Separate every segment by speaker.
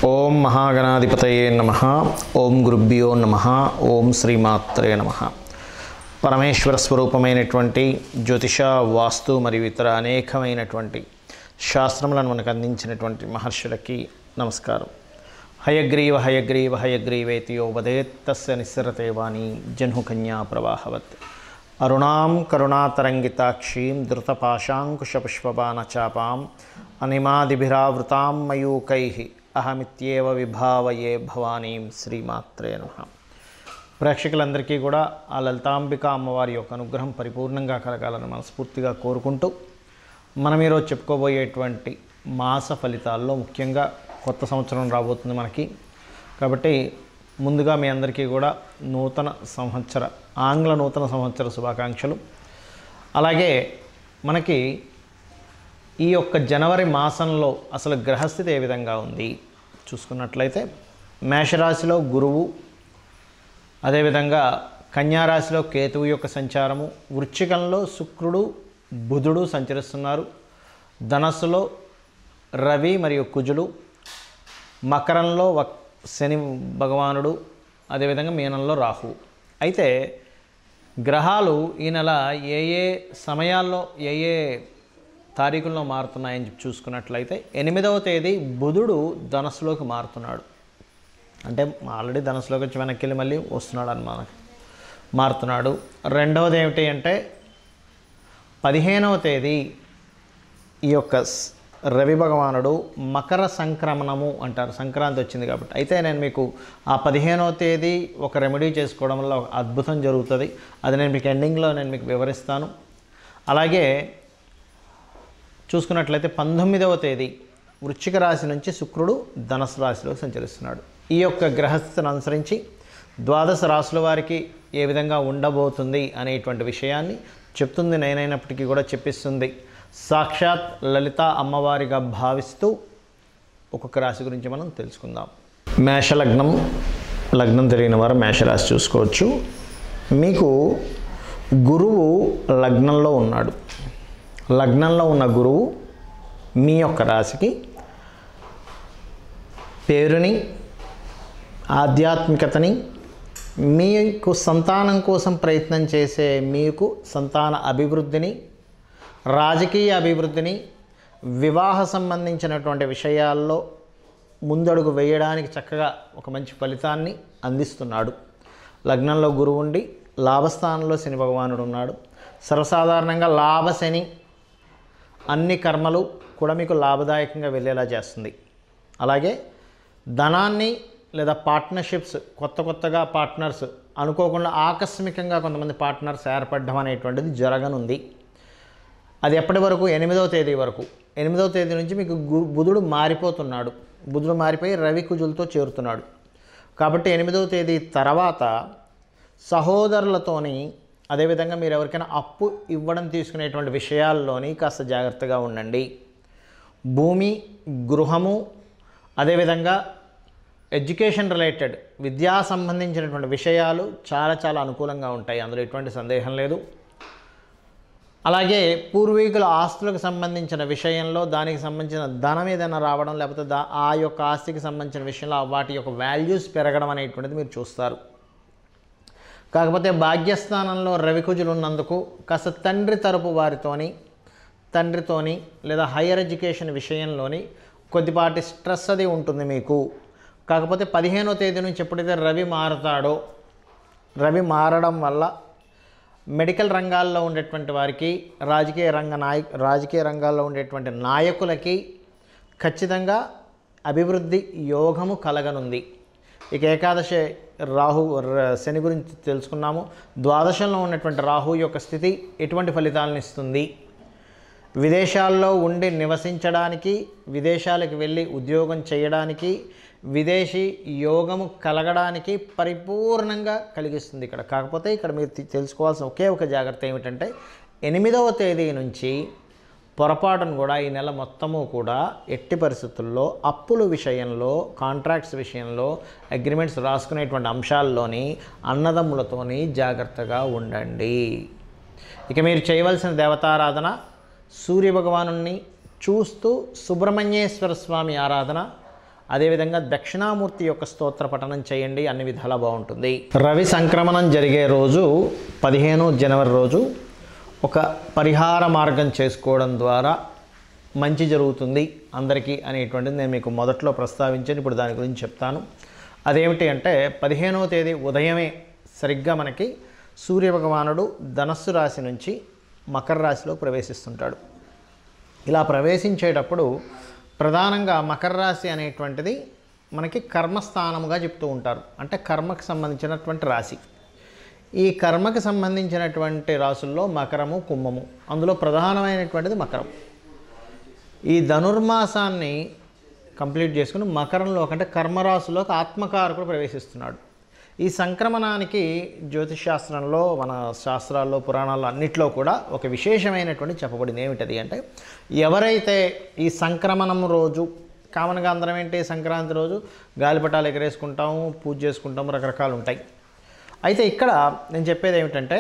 Speaker 1: ఓం మహాగణాధిపతయే నమః. ఓం గురుభ్యో నమః. ఓం శ్రీమాత్రే నమః. పరమేశ్వర స్వరూపమైనటువంటి జ్యోతిష, వాస్తు మరియు ఇతర అనేకమైనటువంటి శాస్త్రములను మనకు అందించినటువంటి మహర్షులకి నమస్కారం. హయగ్రీవ హయగ్రీవ హయగ్రీవేతి యో వదేత్ తస్య నిస్సరతే వాణి జహ్నుకన్యా ప్రవాహవత్. అరుణాం కరుణాతరంగితాక్షీం ధృతపాశాంకుశపుష్పబాణచాపాం అనిమాదిభిరావృతాం మయూకైః అహమిత్యేవ విభావయే భవానీం. శ్రీమాత్రే నమః. ప్రేక్షకులందరికీ కూడా ఆ లలితాంబిక అమ్మవారి యొక్క అనుగ్రహం పరిపూర్ణంగా కలగాలని మనస్ఫూర్తిగా కోరుకుంటూ మనం ఈరోజు చెప్పుకోబోయేటువంటి మాస ఫలితాల్లో ముఖ్యంగా కొత్త సంవత్సరం రాబోతుంది మనకి. కాబట్టి ముందుగా మీ అందరికీ కూడా ఆంగ్ల నూతన సంవత్సర శుభాకాంక్షలు. అలాగే మనకి ఈ యొక్క జనవరి మాసంలో అసలు గ్రహస్థితి ఏ విధంగా ఉంది చూసుకున్నట్లయితే, మేషరాశిలో గురువు, అదేవిధంగా కన్యారాశిలో కేతువు యొక్క సంచారము, వృశ్చికంలో శుక్రుడు బుధుడు సంచరిస్తున్నారు, ధనస్సులో రవి మరియు కుజుడు, మకరంలో శని భగవానుడు, అదేవిధంగా మీనంలో రాహువు. అయితే గ్రహాలు ఈ నెల ఏ ఏ సమయాల్లో ఏ ఏ తారీఖుల్లో మారుతున్నాయని చూసుకున్నట్లయితే, 8వ తేదీ బుధుడు ధనస్సులోకి మారుతున్నాడు. అంటే ఆల్రెడీ ధనస్సులోకి వచ్చి వెనక్కి వెళ్ళి మళ్ళీ వస్తున్నాడు అన్నమాట, మారుతున్నాడు. రెండవది ఏమిటి అంటే 15వ తేదీ ఈ యొక్క రవి భగవానుడు మకర సంక్రమణము అంటారు, సంక్రాంతి వచ్చింది కాబట్టి. అయితే నేను మీకు ఆ 15వ తేదీ ఒక రెమెడీ చేసుకోవడం వల్ల ఒక అద్భుతం జరుగుతుంది. అది నేను మీకు ఎండింగ్లో మీకు వివరిస్తాను. అలాగే చూసుకున్నట్లయితే 19వ తేదీ వృశ్చిక రాశి నుంచి శుక్రుడు ధనుసు రాశిలో సంచరిస్తున్నాడు. ఈ యొక్క గ్రహస్థితిని అనుసరించి ద్వాదశ రాశుల వారికి ఏ విధంగా ఉండబోతుంది అనేటువంటి విషయాన్ని చెప్తుంది. నేనైనప్పటికీ కూడా చెప్పిస్తుంది సాక్షాత్ లలిత అమ్మవారిగా భావిస్తూ ఒక్కొక్క రాశి గురించి మనం తెలుసుకుందాం. లగ్నం తెలియని వారు మేషరాశి చూసుకోవచ్చు. మీకు గురువు లగ్నంలో ఉన్నాడు. లగ్నంలో ఉన్న గురువు మీ యొక్క రాశికి పేరుని, ఆధ్యాత్మికతని, మీకు సంతానం కోసం ప్రయత్నం చేసే మీకు సంతాన అభివృద్ధిని, రాజకీయ అభివృద్ధిని, వివాహ సంబంధించినటువంటి విషయాల్లో ముందడుగు వేయడానికి చక్కగా ఒక మంచి ఫలితాన్ని అందిస్తున్నాడు. లగ్నంలో గురువు ఉండి లాభస్థానంలో శని భగవానుడు ఉన్నాడు. సర్వసాధారణంగా లాభశని అన్ని కర్మలు కూడా మీకు లాభదాయకంగా వెళ్ళేలా చేస్తుంది. అలాగే ధనాన్ని లేదా పార్ట్నర్షిప్స్, కొత్తగా పార్ట్నర్స్ అనుకోకుండా ఆకస్మికంగా కొంతమంది పార్ట్నర్స్ ఏర్పడడం అనేటువంటిది జరగనుంది. అది ఎప్పటి వరకు? 8వ తేదీ వరకు. 8వ తేదీ నుంచి మీకు బుధుడు మారిపోతున్నాడు. బుధుడు మారిపోయి రవి కుజులతో చేరుతున్నాడు. కాబట్టి 8వ తేదీ తర్వాత సహోదరులతోని, అదేవిధంగా మీరు ఎవరికైనా అప్పు ఇవ్వడం తీసుకునేటువంటి విషయాల్లోని కాస్త జాగ్రత్తగా ఉండండి. భూమి, గృహము, అదేవిధంగా ఎడ్యుకేషన్ రిలేటెడ్ విద్యా సంబంధించినటువంటి విషయాలు చాలా అనుకూలంగా ఉంటాయి, అందులో ఎటువంటి సందేహం లేదు. అలాగే పూర్వీకుల ఆస్తులకు సంబంధించిన విషయంలో దానికి సంబంధించిన ధనం ఏదైనా రావడం, లేకపోతే ఆ యొక్క ఆస్తికి సంబంధించిన విషయంలో వాటి యొక్క వాల్యూస్ పెరగడం అనేటువంటిది మీరు చూస్తారు. కాకపోతే భాగ్యస్థానంలో రవికుజులు ఉన్నందుకు కాస్త తండ్రి తరపు తండ్రితోని లేదా హైయర్ ఎడ్యుకేషన్ విషయంలోని కొద్దిపాటి స్ట్రెస్ అది ఉంటుంది మీకు. కాకపోతే 15వ తేదీ నుంచి ఎప్పుడైతే రవి మారుతాడో, రవి మారడం వల్ల మెడికల్ రంగాల్లో ఉండేటువంటి వారికి, రాజకీయ రంగాల్లో ఉండేటువంటి నాయకులకి ఖచ్చితంగా అభివృద్ధి యోగము కలగనుంది. ఇక ఏకాదశి శని గురించి తెలుసుకున్నాము. ద్వాదశంలో ఉన్నటువంటి రాహు యొక్క స్థితి ఎటువంటి ఫలితాలను ఇస్తుంది? విదేశాల్లో ఉండి నివసించడానికి, విదేశాలకు వెళ్ళి ఉద్యోగం చేయడానికి, విదేశీ యోగము కలగడానికి పరిపూర్ణంగా కలిగిస్తుంది ఇక్కడ. కాకపోతే ఇక్కడ మీరు తెలుసుకోవాల్సిన ఒకే ఒక జాగ్రత్త ఏమిటంటే, 8వ తేదీ నుంచి పొరపాటును కూడా ఈ నెల మొత్తము కూడా ఎట్టి పరిస్థితుల్లో అప్పుల విషయంలో, కాంట్రాక్ట్స్ విషయంలో, అగ్రిమెంట్స్ రాసుకునేటువంటి అంశాల్లోని అన్నదమ్ములతోని జాగ్రత్తగా ఉండండి. ఇక మీరు చేయవలసిన దేవతారాధన, సూర్య భగవానుని చూస్తూ సుబ్రహ్మణ్యేశ్వర స్వామి ఆరాధన, అదేవిధంగా దక్షిణామూర్తి యొక్క స్తోత్ర పఠనం చేయండి, అన్ని విధాలా బాగుంటుంది. రవి సంక్రమణం జరిగే రోజు 15 జనవరి రోజు ఒక పరిహార మార్గం చేసుకోవడం ద్వారా మంచి జరుగుతుంది అందరికీ అనేటువంటిది నేను మీకు మొదట్లో ప్రస్తావించాను. ఇప్పుడు దాని గురించి చెప్తాను. అదేమిటి అంటే 15వ తేదీ ఉదయమే సరిగ్గా మనకి సూర్యభగవానుడు ధనస్సు రాశి నుంచి మకర రాశిలో ప్రవేశిస్తుంటాడు. ఇలా ప్రవేశించేటప్పుడు ప్రధానంగా మకర రాశి అనేటువంటిది మనకి కర్మస్థానముగా చెప్తూ ఉంటారు. అంటే కర్మకు సంబంధించినటువంటి రాశి. ఈ కర్మకు సంబంధించినటువంటి రాశుల్లో మకరము, కుంభము, అందులో ప్రధానమైనటువంటిది మకరం. ఈ ధనుర్మాసాన్ని కంప్లీట్ చేసుకుని మకరంలో అంటే కర్మరాశుల్లోకి ఆత్మకారకుడు ప్రవేశిస్తున్నాడు. ఈ సంక్రమణానికి జ్యోతిష్ శాస్త్రంలో, మన శాస్త్రాల్లో, పురాణాల్లో అన్నిట్లో కూడా ఒక విశేషమైనటువంటి చెప్పబడింది. ఏమిటది అంటే, ఎవరైతే ఈ సంక్రమణం రోజు, కామన్గా అందరం ఏంటి సంక్రాంతి రోజు గాలిపటాలు ఎగరేసుకుంటాము, పూజ చేసుకుంటాము, రకరకాలు ఉంటాయి. అయితే ఇక్కడ నేను చెప్పేది ఏమిటంటే,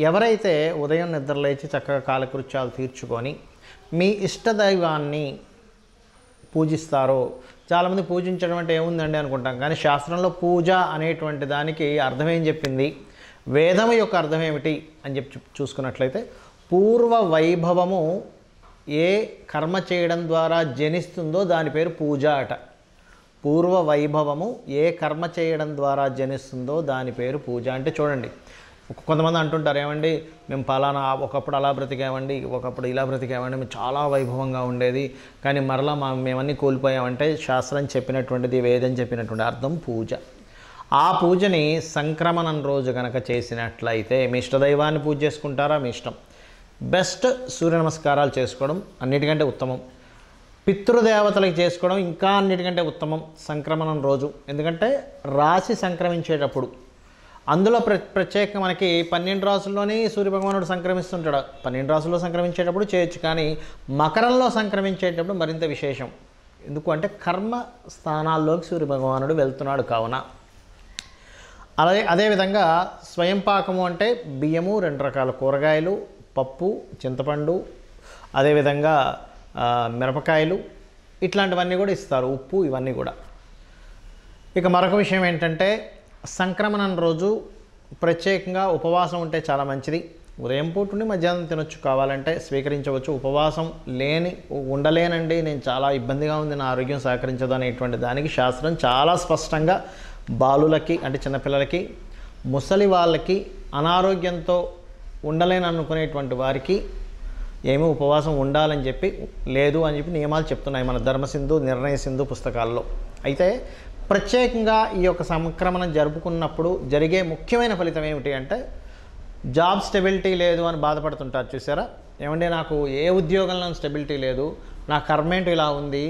Speaker 1: ఎవరైతే ఉదయం నిద్రలేచి చక్కగా కాలకృత్యాలు తీర్చుకొని మీ ఇష్టదైవాన్ని పూజిస్తారో, చాలామంది పూజించడం అంటే ఏముందండి అనుకుంటాం, కానీ శాస్త్రంలో పూజ అనేటువంటి దానికి అర్థం ఏం చెప్పింది, వేదం యొక్క అర్థం ఏమిటి అని చెప్పి చూసుకున్నట్లయితే, పూర్వ వైభవము ఏ కర్మ చేయడం ద్వారా జనిస్తుందో దాని పేరు పూజ అట. పూర్వ వైభవము ఏ కర్మ చేయడం ద్వారా జనిస్తుందో దాని పేరు పూజ. అంటే చూడండి, కొంతమంది అంటుంటారు, ఏమండి మేము పలానా ఒకప్పుడు అలా బ్రతికామండి, ఒకప్పుడు ఇలా బ్రతికామండి, మేము చాలా వైభవంగా ఉండేది, కానీ మరలా మేమన్నీ కోల్పోయామంటే శాస్త్రం చెప్పినటువంటిది, వేదం చెప్పినటువంటి అర్థం పూజ. ఆ పూజని సంక్రమణం రోజు కనుక చేసినట్లయితే, మీ ఇష్టదైవాన్ని పూజ చేసుకుంటారా మీ ఇష్టం, బెస్ట్ సూర్య నమస్కారాలు చేసుకోవడం అన్నిటికంటే ఉత్తమం. పితృదేవతలకు చేసుకోవడం ఇంకా అన్నిటికంటే ఉత్తమం సంక్రమణం రోజు. ఎందుకంటే రాశి సంక్రమించేటప్పుడు అందులో ప్రత్యేకంగా మనకి 12 రాసుల్లోనే సూర్యభగవానుడు సంక్రమిస్తుంటాడు. 12 రాసుల్లో సంక్రమించేటప్పుడు చేయొచ్చు, కానీ మకరంలో సంక్రమించేటప్పుడు మరింత విశేషం. ఎందుకు అంటే కర్మ స్థానాల్లోకి సూర్యభగవానుడు వెళ్తున్నాడు కావున. అదేవిధంగా స్వయం పాకము అంటే బియ్యము, 2 రకాల కూరగాయలు, పప్పు, చింతపండు, అదేవిధంగా మిరపకాయలు, ఇట్లాంటివన్నీ కూడా ఇస్తారు, ఉప్పు, ఇవన్నీ కూడా. ఇక మరొక విషయం ఏంటంటే, సంక్రమణం రోజు ప్రత్యేకంగా ఉపవాసం ఉంటే చాలా మంచిది. ఉదయం పూట ఉండి మధ్యాహ్నం తినొచ్చు, కావాలంటే స్వీకరించవచ్చు. ఉపవాసం ఉండలేనండి, నేను చాలా ఇబ్బందిగా ఉంది, నా ఆరోగ్యం సహకరించదు అనేటువంటి దానికి శాస్త్రం చాలా స్పష్టంగా బాలులకి అంటే చిన్నపిల్లలకి, ముసలి వాళ్ళకి, అనారోగ్యంతో ఉండలేని అనుకునేటువంటి వారికి ఏమీ ఉపవాసం ఉండాలని చెప్పి లేదు అని చెప్పి నియమాలు చెప్తున్నాయి మన ధర్మసింధు, నిర్ణయ సింధు పుస్తకాల్లో. అయితే ప్రత్యేకంగా ఈ యొక్క సంక్రమణం జరుపుకున్నప్పుడు జరిగే ముఖ్యమైన ఫలితం ఏమిటి అంటే, జాబ్ స్టెబిలిటీ లేదు అని బాధపడుతుంటారు చూసారా. ఏమంటే నాకు ఏ ఉద్యోగంలో స్టెబిలిటీ లేదు, నా కర్మేంటి ఇలా ఉంది,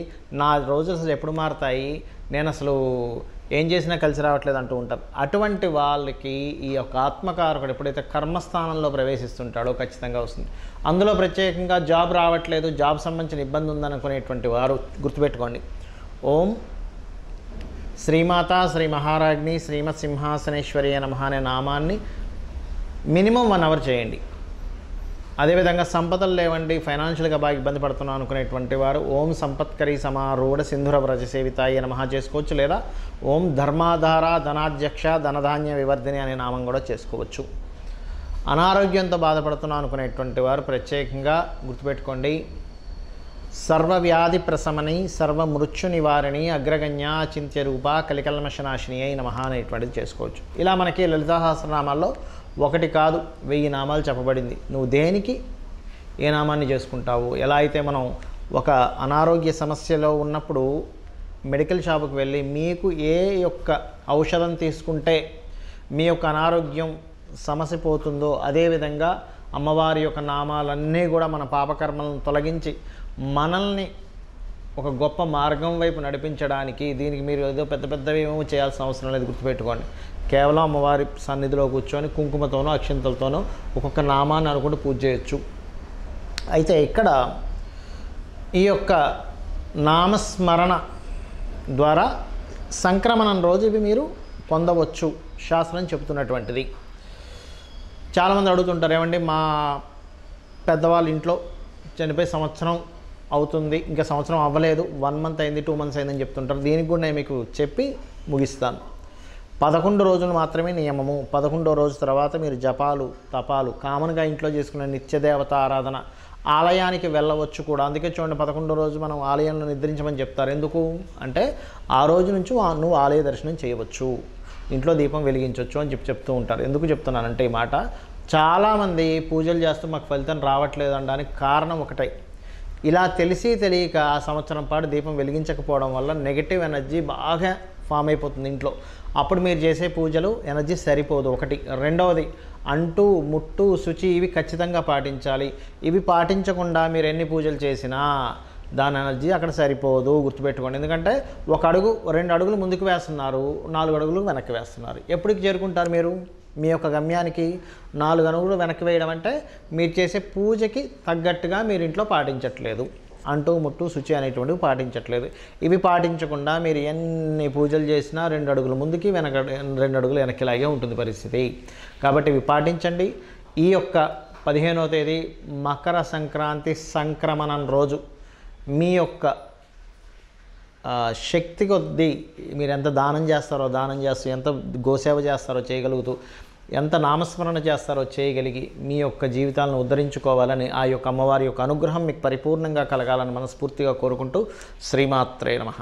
Speaker 1: నా రోజులు అసలు ఎప్పుడు మారుతాయి, నేను అసలు ఏం చేసినా కలిసి రావట్లేదు అంటూ ఉంటారు. అటువంటి వాళ్ళకి ఈ యొక్క ఆత్మకారకుడు ఎప్పుడైతే కర్మస్థానంలో ప్రవేశిస్తుంటాడో ఖచ్చితంగా వస్తుంది. అందులో ప్రత్యేకంగా జాబ్ రావట్లేదు, జాబ్ సంబంధించిన ఇబ్బంది ఉందనుకునేటువంటి వారు గుర్తుపెట్టుకోండి, ఓం శ్రీమాత శ్రీ మహారాజ్ని శ్రీమత్ సింహాసనేశ్వరి నమః అనే నామాన్ని మినిమం 1 అవర్ చేయండి. అదేవిధంగా సంపదలు లేవండి, ఫైనాన్షియల్గా బాగా ఇబ్బంది పడుతున్నాం అనుకునేటువంటి వారు ఓం సంపత్కరీ సమారూఢ సింధుర వ్రజ సేవితాయ నమః చేసుకోవచ్చు. లేదా ఓం ధర్మాధార ధనాధ్యక్ష ధనధాన్య వివర్ధిని అనే నామం కూడా చేసుకోవచ్చు. అనారోగ్యంతో బాధపడుతున్నాం అనుకునేటువంటి వారు ప్రత్యేకంగా గుర్తుపెట్టుకోండి, సర్వవ్యాధి ప్రశమని సర్వమృత్యు నివారిణి అగ్రగణ్య చింత్య రూప కలికల్మషనాశిని అయి నమః అనేటువంటిది చేసుకోవచ్చు. ఇలా మనకి లలితా సహస్రనామాల్లో 1 కాదు 1000 నామాలు చెప్పబడింది. నువ్వు దేనికి ఏ నామాన్ని చేసుకుంటావు. ఎలా అయితే మనం ఒక అనారోగ్య సమస్యలో ఉన్నప్పుడు మెడికల్ షాపుకి వెళ్ళి మీకు ఏ యొక్క ఔషధం తీసుకుంటే మీ యొక్క అనారోగ్యం సమస్య పోతుందో, అదేవిధంగా అమ్మవారి యొక్క నామాలన్నీ కూడా మన పాపకర్మలను తొలగించి మనల్ని ఒక గొప్ప మార్గం వైపు నడిపించడానికి, దీనికి మీరు ఏదో పెద్ద పెద్దవి ఏమో చేయాల్సిన అవసరం లేదు. గుర్తుపెట్టుకోండి, కేవలం అమ్మవారి సన్నిధిలో కూర్చొని కుంకుమతోనో అక్షింతలతోనో ఒక్కొక్క నామాన్ని అనుకుంటూ పూజ చేయొచ్చు. అయితే ఇక్కడ ఈ యొక్క నామస్మరణ ద్వారా సంక్రమణం రోజు ఇవి మీరు పొందవచ్చు శాస్త్రం చెబుతున్నటువంటిది. చాలామంది అడుగుతుంటారు, ఏమండి మా పెద్దవాళ్ళ ఇంట్లో చనిపోయి సంవత్సరం అవుతుంది, ఇంకా సంవత్సరం అవ్వలేదు, 1 మంత్ అయింది, 2 మంత్స్ అయిందని చెప్తుంటారు. దీనికి కూడా నేను మీకు చెప్పి ముగిస్తాను. 11 రోజులు మాత్రమే నియమము. 11వ రోజు తర్వాత మీరు జపాలు తపాలు కామన్గా ఇంట్లో చేసుకునే నిత్యదేవత ఆరాధన ఆలయానికి వెళ్ళవచ్చు కూడా. అందుకే చూడండి 11వ రోజు మనం ఆలయంలో నిద్రించమని చెప్తారు. ఎందుకు అంటే ఆ రోజు నుంచి నువ్వు ఆలయ దర్శనం చేయవచ్చు, ఇంట్లో దీపం వెలిగించవచ్చు అని చెప్తూ ఉంటారు. ఎందుకు చెప్తున్నానంటే ఈ మాట, చాలామంది పూజలు చేస్తూ మాకు ఫలితం రావట్లేదు అనడానికి కారణం ఒకటే, ఇలా తెలిసి తెలియక ఆ సంవత్సరం పాటు దీపం వెలిగించకపోవడం వల్ల నెగిటివ్ ఎనర్జీ బాగా ఫామ్ అయిపోతుంది ఇంట్లో. అప్పుడు మీరు చేసే పూజలు ఎనర్జీ సరిపోదు ఒకటి. రెండవది అంటూ ముట్టు శుచి ఇవి ఖచ్చితంగా పాటించాలి. ఇవి పాటించకుండా మీరు ఎన్ని పూజలు చేసినా దాని ఎనర్జీ అక్కడ సరిపోదు, గుర్తుపెట్టుకోండి. ఎందుకంటే 1 అడుగు 2 అడుగులు ముందుకు వేస్తున్నారు, 4 అడుగులు వెనక్కి వేస్తున్నారు. ఎప్పటికి చేరుకుంటారు మీరు మీ యొక్క గమ్యానికి? 4 అడుగులు వెనక్కి వేయడం అంటే మీరు చేసే పూజకి తగ్గట్టుగా మీరు ఇంట్లో పాటించట్లేదు, అంటూ ముట్టు శుచి అనేటువంటివి పాటించట్లేదు. ఇవి పాటించకుండా మీరు ఎన్ని పూజలు చేసినా 2 అడుగులు ముందుకి 2 అడుగులు వెనక్కిలాగే ఉంటుంది పరిస్థితి. కాబట్టి ఇవి పాటించండి. ఈ యొక్క 15వ తేదీ మకర సంక్రాంతి సంక్రమణం రోజు మీ యొక్క శక్తి కొద్దీ మీరు ఎంత దానం చేస్తారో దానం చేస్తూ, ఎంత గోసేవ చేస్తారో చేయగలుగుతూ, ఎంత నామస్మరణ చేస్తారో చేయగలిగి మీ యొక్క జీవితాలను ఉద్ధరించుకోవాలని, ఆ యొక్క అమ్మవారి యొక్క అనుగ్రహం మీకు పరిపూర్ణంగా కలగాలని మనస్ఫూర్తిగా కోరుకుంటూ శ్రీమాత్రే నమః.